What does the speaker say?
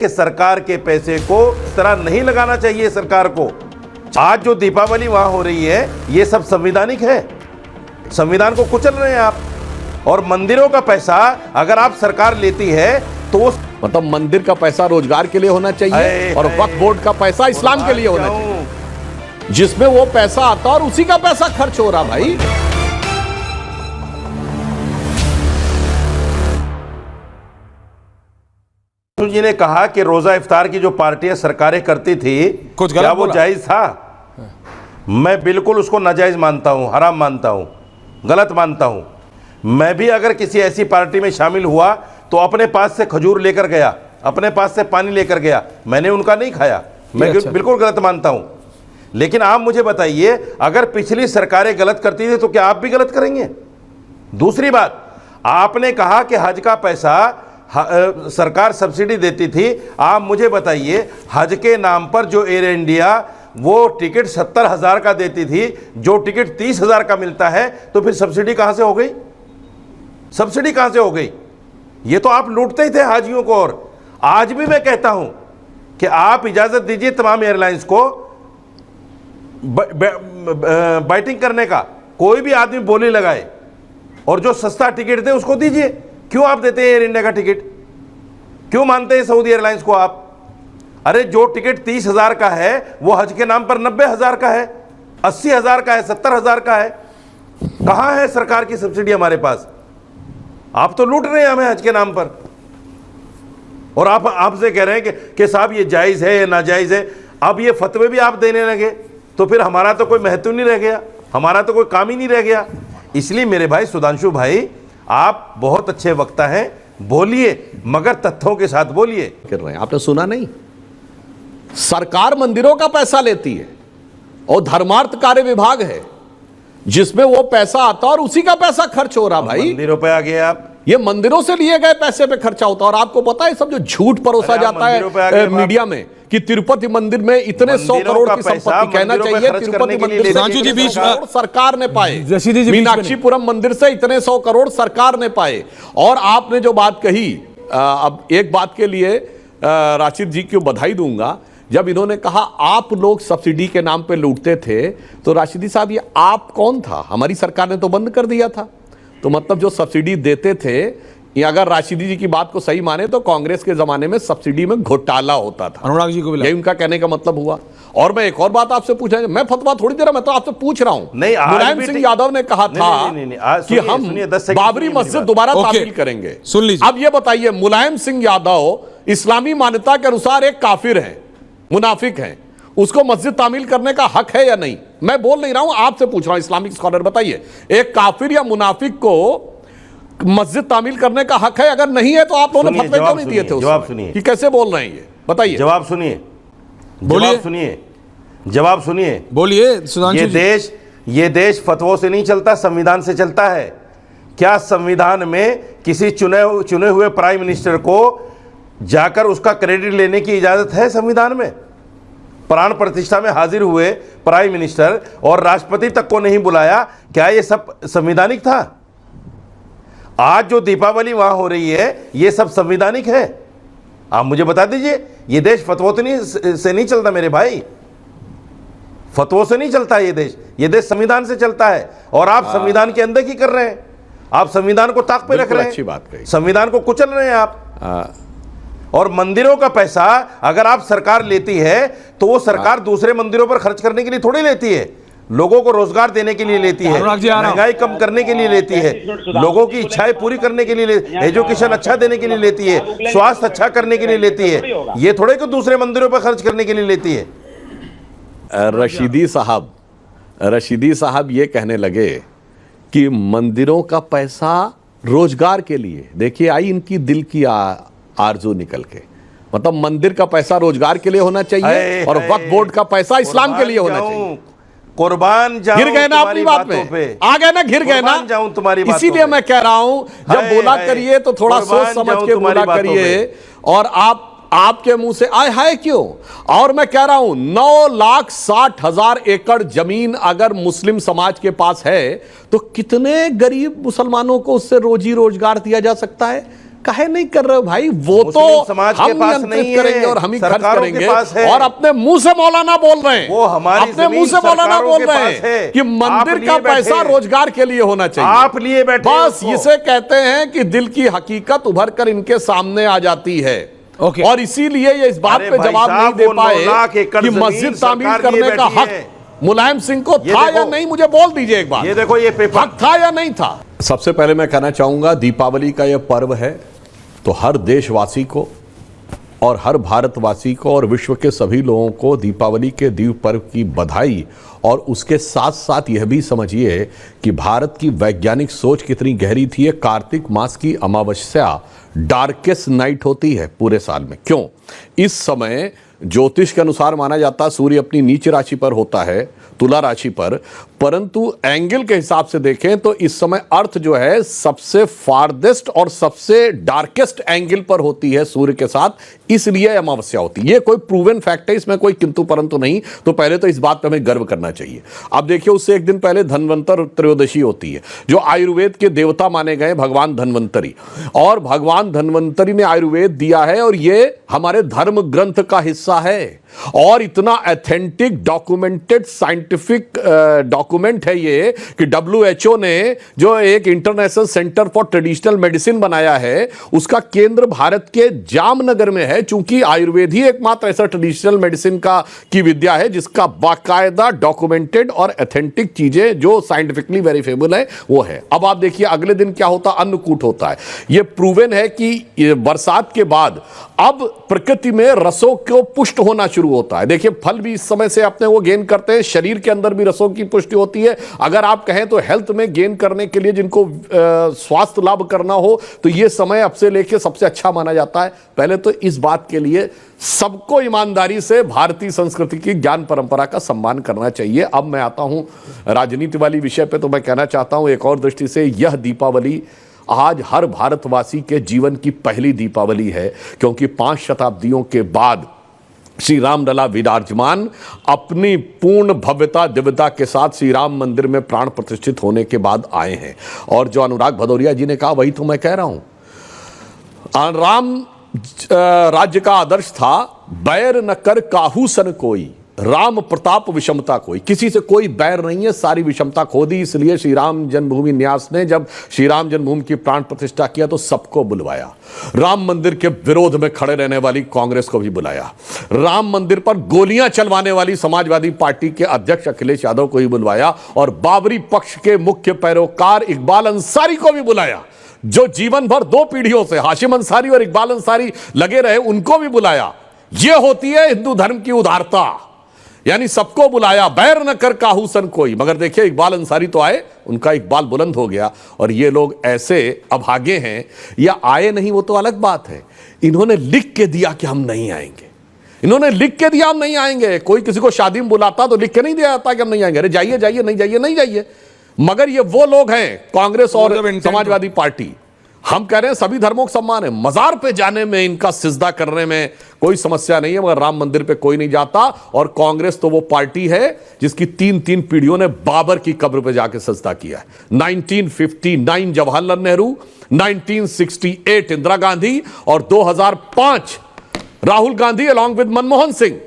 कि सरकार के पैसे को इस तरह नहीं लगाना चाहिए। सरकार को आज जो दीपावली वहां हो रही है ये सब संवैधानिक है। संविधान को कुचल रहे हैं आप। और मंदिरों का पैसा अगर आप सरकार लेती है तो मतलब मंदिर का पैसा रोजगार के लिए होना चाहिए और वक्फ बोर्ड का पैसा इस्लाम के लिए होना चाहिए, जिसमें वो पैसा आता और उसी का पैसा खर्च हो रहा। भाई जी ने कहा कि रोजा इफ्तार की जो पार्टियां सरकारें करती थी कुछ क्या वो जायज था? मैं बिल्कुल उसको नाजायज मानता हूं, हराम मानता हूं, गलत मानता हूं। मैं भी अगर किसी ऐसी पार्टी में शामिल हुआ तो अपने पास से खजूर लेकर गया, अपने पास से पानी लेकर गया, मैंने उनका नहीं खाया। मैं बिल्कुल गलत मानता हूं। लेकिन आप मुझे बताइए, अगर पिछली सरकारें गलत करती थी तो क्या आप भी गलत करेंगे? दूसरी बात, आपने कहा कि हज का पैसा सरकार सब्सिडी देती थी। आप मुझे बताइए, हज के नाम पर जो एयर इंडिया वो टिकट 70,000 का देती थी, जो टिकट 30,000 का मिलता है, तो फिर सब्सिडी कहां से हो गई? सब्सिडी कहां से हो गई? ये तो आप लूटते ही थे हाजियों को। और आज भी मैं कहता हूं कि आप इजाजत दीजिए तमाम एयरलाइंस को बाइटिंग करने का। कोई भी आदमी बोली लगाए और जो सस्ता टिकट दे उसको दीजिए। क्यों आप देते हैं एयर इंडिया का टिकट? क्यों मानते हैं सऊदी एयरलाइंस को आप? अरे जो टिकट 30,000 का है वो हज के नाम पर 90,000 का है, 80,000 का है, 70,000 का है। कहां है सरकार की सब्सिडी हमारे पास? आप तो लूट रहे हैं हमें हज के नाम पर। और आप आपसे कह रहे हैं कि साहब ये जायज है या नाजायज है। अब ये फतवे भी आप देने लगे तो फिर हमारा तो कोई महत्व नहीं रह गया, हमारा तो कोई काम ही नहीं रह गया। इसलिए मेरे भाई सुधांशु भाई, आप बहुत अच्छे वक्ता हैं, बोलिए मगर तथ्यों के साथ बोलिए। कर रहे हैं, आपने सुना नहीं? सरकार मंदिरों का पैसा लेती है और धर्मार्थ कार्य विभाग है जिसमें वो पैसा आता और उसी का पैसा खर्च हो रहा। भाई मंदिरों पे आ गए आप। ये मंदिरों से लिए गए पैसे पे खर्चा होता है। और आपको पता है सब जो झूठ परोसा जाता है मीडिया में कि तिरुपति मंदिर में इतने 100 करोड़ की संपत्ति, कहना चाहिए तिरुपति मंदिर से सरकार ने पाए, मीनाक्षीपुरम मंदिर से इतने 100 करोड़ सरकार ने पाए। और आपने जो बात कही, अब एक बात के लिए राशिद जी को बधाई दूंगा। जब इन्होंने कहा आप लोग सब्सिडी के नाम पे लूटते थे, तो राशिदी साहब ये आप कौन था? हमारी सरकार ने तो बंद कर दिया था। तो मतलब जो सब्सिडी देते थे, ये अगर राशिदी जी की बात को सही माने तो कांग्रेस के जमाने में सब्सिडी में घोटाला होता था। अनुराग जी को भी यही उनका कहने का मतलब हुआ। और मैं एक और बात आपसे पूछा, मैं फतवा थोड़ी देर मैं तो आपसे पूछ रहा हूं। मुलायम सिंह यादव ने कहा था कि हम बाबरी मस्जिद दोबारा तामील करेंगे। सुन लीजिए, अब ये बताइए, मुलायम सिंह यादव इस्लामी मान्यता के अनुसार एक काफिर है, मुनाफिक है, उसको मस्जिद तामील करने का हक है या नहीं? मैं बोल नहीं रहा हूं, आपसे पूछ रहा हूं, इस्लामिक स्कॉलर बताइए, एक काफिर या मुनाफिक को मस्जिद तामील करने का हक है? अगर नहीं है तो आप लोगों ने फतवे क्यों नहीं दिए थे? जवाब सुनिए कि कैसे बोल रहे हैं ये, बताइए। जवाब सुनिए, जवाब सुनिए, जवाब सुनिए, बोलिए। ये देश फतवों से नहीं चलता, संविधान से चलता है। क्या संविधान में किसी चुने हुए प्राइम मिनिस्टर को जाकर उसका क्रेडिट लेने की इजाजत है? संविधान में प्राण प्रतिष्ठा में हाजिर हुए प्राइम मिनिस्टर और राष्ट्रपति तक को नहीं बुलाया, क्या ये सब संवैधानिक था? आज जो दीपावली वहां हो रही है ये सब संवैधानिक है? आप मुझे बता दीजिए। ये देश फतवों से नहीं चलता मेरे भाई, फतवों से नहीं चलता ये देश संविधान से चलता है। और आप संविधान की अनदेखी कर रहे हैं, आप संविधान को ताक पे रख रहे हैं, अच्छी बात कही, संविधान को कुचल रहे हैं आप। और मंदिरों का पैसा अगर आप सरकार लेती है तो वो सरकार दूसरे मंदिरों पर खर्च करने के लिए थोड़ी लेती है, लोगों को रोजगार देने के लिए लेती है, महंगाई कम करने के लिए लेती है, लोगों की इच्छाएं पूरी करने के लिए, एजुकेशन अच्छा देने के लिए लेती है, स्वास्थ्य अच्छा करने के लिए लेती है। ये थोड़े को दूसरे मंदिरों पर खर्च करने के लिए लेती है। रशीदी साहब ये कहने लगे कि मंदिरों का पैसा रोजगार के लिए। देखिए आई इनकी दिल की आरजू निकल के, मतलब मंदिर का पैसा रोजगार के लिए होना चाहिए और वक्फ बोर्ड का पैसा इस्लाम के लिए होना चाहिए। कुर्बान जाऊं, घिर गए ना अपनी बात में, आ गए ना, घिर गए ना। तुम्हारी बात, इसीलिए मैं कह रहा हूं जब बोला करिए तो थोड़ा सोच समझ के बोला करिए। और आपके मुंह से आए हाय क्यों? और मैं कह रहा हूं 9,60,000 एकड़ जमीन अगर मुस्लिम समाज के पास है तो कितने गरीब मुसलमानों को उससे रोजी रोजगार दिया जा सकता है? काहे नहीं कर रहे हो भाई? वो तो समाज हम के पास नियंत्रित नहीं करेंगे है, और हम ही खर्च सरकारों के करेंगे। पास है। और अपने मुंह से मौलाना बोल रहे हैं, वो हमारी अपने मुंह से मौलाना बोल रहे हैं कि मंदिर का पैसा रोजगार के लिए होना चाहिए। आप लिए बैठे, बस इसे कहते हैं कि दिल की हकीकत उभर कर इनके सामने आ जाती है। और इसीलिए ये इस बात पे जवाब नहीं दे पाए कि मस्जिद तामीर करने का हक मुलायम सिंह को था या नहीं। मुझे बोल दीजिए एक बार, ये देखो ये पेपर हक था या नहीं था। सबसे पहले मैं कहना चाहूंगा, दीपावली का यह पर्व है तो हर देशवासी को और हर भारतवासी को और विश्व के सभी लोगों को दीपावली के दीप पर्व की बधाई। और उसके साथ साथ यह भी समझिए कि भारत की वैज्ञानिक सोच कितनी गहरी थी। कार्तिक मास की अमावस्या डार्केस्ट नाइट होती है पूरे साल में। क्यों? इस समय ज्योतिष के अनुसार माना जाता है सूर्य अपनी नीच राशि पर होता है, तुला राशि पर, परंतु एंगल के हिसाब से देखें तो इस समय अर्थ जो है सबसे फारदेस्ट और सबसे डार्केस्ट एंगल पर होती है सूर्य के साथ, इसलिए अमावस्या होती है। ये कोई प्रूवन फैक्ट है, इसमें कोई किंतु परंतु नहीं। तो पहले तो इस बात पर हमें गर्व करना चाहिए। अब देखिए, उससे एक दिन पहले धन्वंतर त्रयोदशी होती है, जो आयुर्वेद के देवता माने गए भगवान धन्वंतरी। और भगवान धन्वंतरी ने आयुर्वेद दिया है और ये हमारे धर्म ग्रंथ का हिस्सा है। और इतना ऑथेंटिक डॉक्यूमेंटेड साइंटिफिक डॉक्यूमेंट है ये कि WHO ने जो एक international centre for traditional medicine बनाया है, उसका केंद्र भारत के जामनगर में है। चूंकि आयुर्वेद ही एकमात्र ऐसा ट्रेडिशनल मेडिसिन की विद्या है जिसका बाकायदा डॉक्यूमेंटेड और ऑथेंटिक चीजें जो साइंटिफिकली वेरीफेबल है वो है। अब आप देखिए अगले दिन क्या होता, अन्नकूट होता है। यह प्रूवन है कि बरसात के बाद अब प्रकृति में रसों को पुष्ट होना शुरू होता है। देखिए, फल भी इस समय से अपने वो गेन करते हैं, शरीर के अंदर भी रसों की पुष्टि होती है। अगर आप कहें तो हेल्थ में गेन करने के लिए, जिनको स्वास्थ्य लाभ करना हो, तो ये समय अब से लेके सबसे अच्छा माना जाता है। पहले तो इस बात के लिए सबको ईमानदारी से भारतीय संस्कृति की ज्ञान परंपरा का सम्मान करना चाहिए। अब मैं आता हूं राजनीति वाली विषय पे, तो मैं कहना चाहता हूं एक और दृष्टि से यह दीपावली आज हर भारतवासी के जीवन की पहली दीपावली है, क्योंकि 5 शताब्दियों के बाद श्री राम लला विराजमान अपनी पूर्ण भव्यता दिव्यता के साथ श्री राम मंदिर में प्राण प्रतिष्ठित होने के बाद आए हैं। और जो अनुराग भदौरिया जी ने कहा वही तो मैं कह रहा हूं। राम राज्य का आदर्श था, बैर न कर काहू सन कोई, राम प्रताप विषमता कोई। किसी से कोई बैर नहीं है, सारी विषमता खो दी। इसलिए श्री राम जन्मभूमि न्यास ने जब श्री राम जन्मभूमि की प्राण प्रतिष्ठा किया तो सबको बुलवाया। राम मंदिर के विरोध में खड़े रहने वाली कांग्रेस को भी बुलाया। राम मंदिर पर गोलियां चलवाने वाली समाजवादी पार्टी के अध्यक्ष अखिलेश यादव को भी बुलवाया। और बाबरी पक्ष के मुख्य पैरोकार इकबाल अंसारी को भी बुलाया, जो जीवन भर 2 पीढ़ियों से हाशिम अंसारी और इकबाल अंसारी लगे रहे, उनको भी बुलाया। यह होती है हिंदू धर्म की उदारता, यानी सबको बुलाया, बैर न कर काहू सन कोई। मगर देखिए, इकबाल अंसारी तो आए, उनका इकबाल बुलंद हो गया। और ये लोग ऐसे अभागे हैं, या आए नहीं वो तो अलग बात है, इन्होंने लिख के दिया कि हम नहीं आएंगे। इन्होंने लिख के दिया हम नहीं आएंगे। कोई किसी को शादी में बुलाता तो लिख के नहीं दिया जाता कि हम नहीं आएंगे, अरे जाइए जाइए, नहीं जाइए नहीं जाइए। मगर ये वो लोग हैं, कांग्रेस और समाजवादी पार्टी, हम कह रहे हैं सभी धर्मों का सम्मान है, मजार पे जाने में, इनका सिजदा करने में कोई समस्या नहीं है, मगर राम मंदिर पे कोई नहीं जाता। और कांग्रेस तो वो पार्टी है जिसकी 3 पीढ़ियों ने बाबर की कब्र पे जाके सजदा किया है। 1959 जवाहरलाल नेहरू, 1968 इंदिरा गांधी और 2005 राहुल गांधी अलॉन्ग विद मनमोहन सिंह।